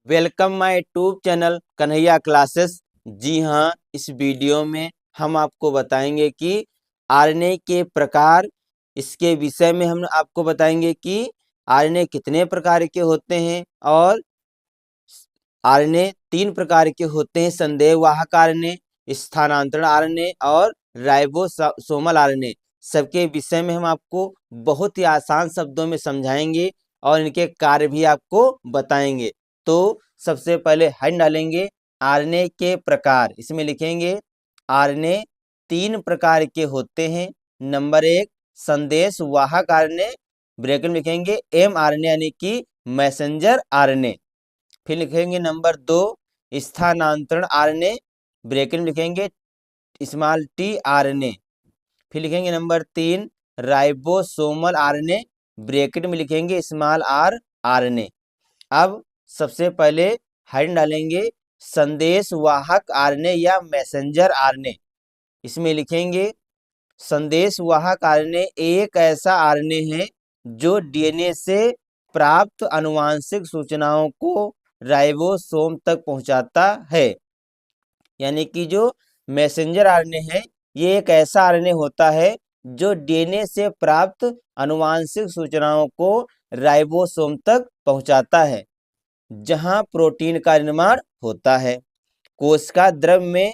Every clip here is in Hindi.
Welcome my YouTube channel Kanhaiya classes. जी हाँ, इस वीडियो में हम आपको बताएंगे कि आरएनए के प्रकार, इसके विषय में हम आपको बताएंगे कि आरएनए कितने प्रकार के होते हैं। और आरएनए 3 प्रकार के होते हैं: संदेहवाहक आरएनए, स्थानांतरण आरएनए और राइबोसोमल आरएनए। सबके विषय में हम आपको बहुत ही आसान शब्दों में समझाएंगे और इनके कार्य भी आपको बताएंगे। तो सबसे पहले हम डालेंगे आरएनए के प्रकार। इसमें लिखेंगे आरएनए 3 प्रकार के होते हैं। नंबर 1 संदेश वाहक आरएनए, ब्रैकेट में लिखेंगे mRNA यानी कि मैसेंजर आरएनए। फिर लिखेंगे नंबर 2 स्थानांतरण आरएनए, ब्रैकेट में लिखेंगे स्मॉल टी आरएनए। फिर लिखेंगे नंबर 3 राइबोसोमल आरएनए, ब्रैकेट में लिखेंगे स्मॉल आर आरएनए। अब सबसे पहले हम डालेंगे संदेश वाहक आरएनए या मैसेंजर आरएनए। इसमें लिखेंगे संदेश वाहक आरएनए एक ऐसा आरएनए है जो डीएनए से प्राप्त आनुवांशिक सूचनाओं को राइबोसोम तक पहुंचाता है। यानी कि जो मैसेंजर आरएनए है, ये एक ऐसा आरएनए होता है जो डीएनए से प्राप्त आनुवांशिक सूचनाओं को राइबोसोम तक पहुंचाता है, जहां प्रोटीन का निर्माण होता है। कोशिका द्रव में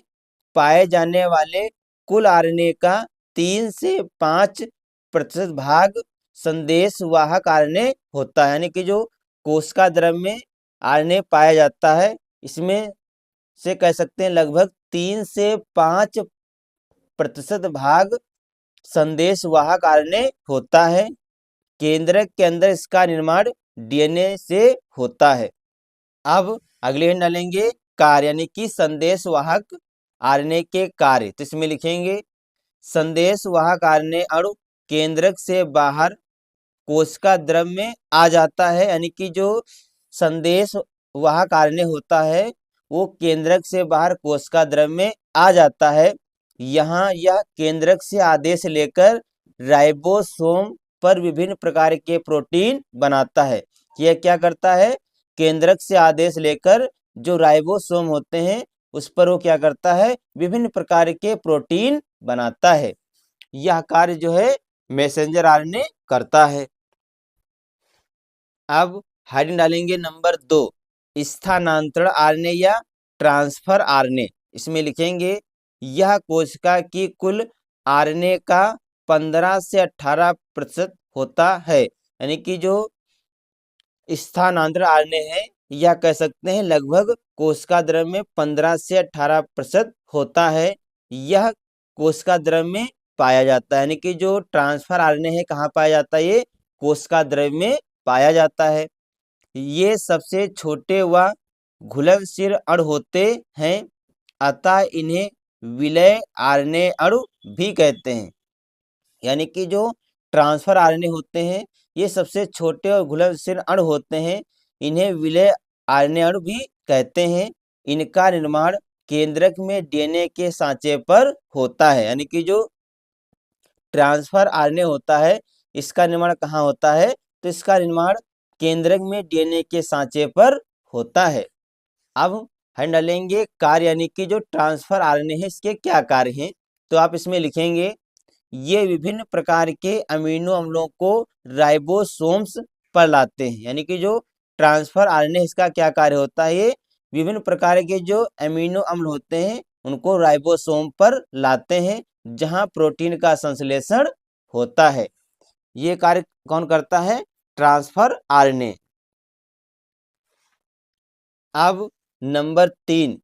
पाए जाने वाले कुल आरएनए का 3 से 5% भाग संदेश वाहक आरएनए होता है। यानी कि जो कोशिका द्रव में आरएनए पाया जाता है, इसमें से कह सकते हैं लगभग 3 से 5% भाग संदेश वाहक आरएनए होता है। केंद्रक के अंदर इसका निर्माण डीएनए से होता है। अब अगले हम डालेंगे कार्य, यानी कि संदेश वाहक आरएनए के कार्य। तो इसमें लिखेंगे संदेश वाहक आरएनए अणु केंद्रक से बाहर कोशिका द्रव में आ जाता है। यानी कि जो संदेश वाहक आरएनए होता है वो केंद्रक से बाहर कोशिका द्रव में आ जाता है। यहाँ यह केंद्रक से आदेश लेकर राइबोसोम पर विभिन्न प्रकार के प्रोटीन बनाता है। यह क्या करता है? केंद्रक से आदेश लेकर जो राइबोसोम होते हैं उस पर वो क्या करता है? विभिन्न प्रकार के प्रोटीन बनाता है। यह कार्य जो है मैसेंजर आरएनए करता है। अब हेडिंग डालेंगे नंबर 2 स्थानांतरण आरएनए या ट्रांसफर आरएनए। इसमें लिखेंगे यह कोशिका की कुल आरएनए का 15 से 18% होता है। यानी कि जो स्थानांतरण आरएनए है, यह कह सकते हैं लगभग कोशिका द्रव में 15 से 18% होता है। यह कोशिका द्रव में पाया जाता है। यानी कि जो ट्रांसफर आरएनए है कहाँ पाया जाता है? ये कोशिका द्रव में पाया जाता है। ये सबसे छोटे व घुलनशील अणु होते हैं, अतः इन्हें विलय आरएनए अणु भी कहते हैं। यानी कि जो ट्रांसफर आरएनए होते हैं ये सबसे छोटे और घुलनशील अणु होते हैं, इन्हें विलय आरएनए अणु भी कहते हैं। इनका निर्माण केंद्रक में डीएनए के सांचे पर होता है। यानी कि जो ट्रांसफर आरएनए होता है इसका निर्माण कहाँ होता है? तो इसका निर्माण केंद्रक में डीएनए के सांचे पर होता है। अब हम डालेंगे कार्य, यानी कि जो ट्रांसफर आरएनए है इसके क्या कार्य हैं। तो आप इसमें लिखेंगे ये विभिन्न प्रकार के अमीनो अम्लों को राइबोसोम्स पर लाते हैं। यानी कि जो ट्रांसफर आरएनए इसका क्या कार्य होता है? ये विभिन्न प्रकार के जो अमीनो अम्ल होते हैं उनको राइबोसोम पर लाते हैं, जहां प्रोटीन का संश्लेषण होता है। ये कार्य कौन करता है? Transfer RNA. अब नंबर 3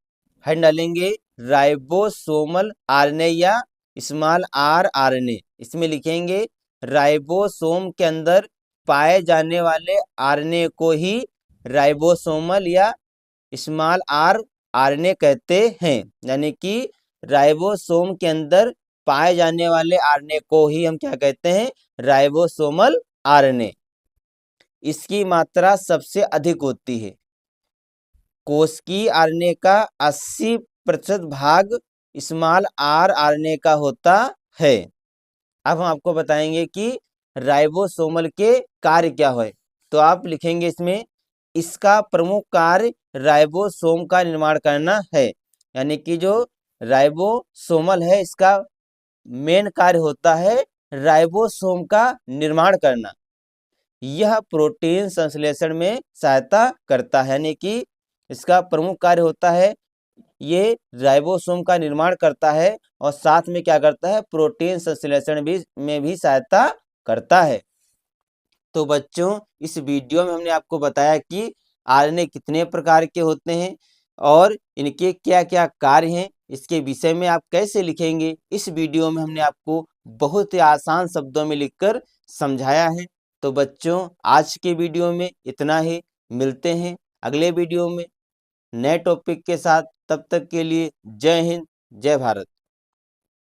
हम डालेंगे राइबोसोमल आरएनए या स्मॉल आर आरएनए। इसमें लिखेंगे राइबोसोम के अंदर पाए जाने वाले आरएनए को ही राइबोसोमल या स्मॉल आर आरएनए कहते हैं। यानी कि राइबोसोम के अंदर पाए जाने वाले आरएनए को ही हम क्या कहते हैं? Ribosomal RNA. इसकी मात्रा सबसे अधिक होती है। कोशिकीय आरएनए का 80% भाग स्मॉल आर आरएनए का होता है। अब हम आपको बताएंगे कि राइबोसोमल के कार्य क्या है। तो आप लिखेंगे इसमें इसका प्रमुख कार्य राइबोसोम का निर्माण करना है। यानी कि जो राइबोसोमल है इसका मेन कार्य होता है राइबोसोम का निर्माण करना। यह प्रोटीन संश्लेषण में सहायता करता है, यानी कि इसका प्रमुख कार्य होता है ये राइबोसोम का निर्माण करता है और साथ में क्या करता है, प्रोटीन संश्लेषण में भी सहायता करता है। तो बच्चों इस वीडियो में हमने आपको बताया कि आरएनए कितने प्रकार के होते हैं और इनके क्या क्या कार्य हैं, इसके विषय में आप कैसे लिखेंगे, इस वीडियो में हमने आपको बहुत ही आसान शब्दों में लिखकर समझाया है। तो बच्चों आज के वीडियो में इतना ही, मिलते हैं अगले वीडियो में नए टॉपिक के साथ। तब तक के लिए जय हिंद, जय भारत।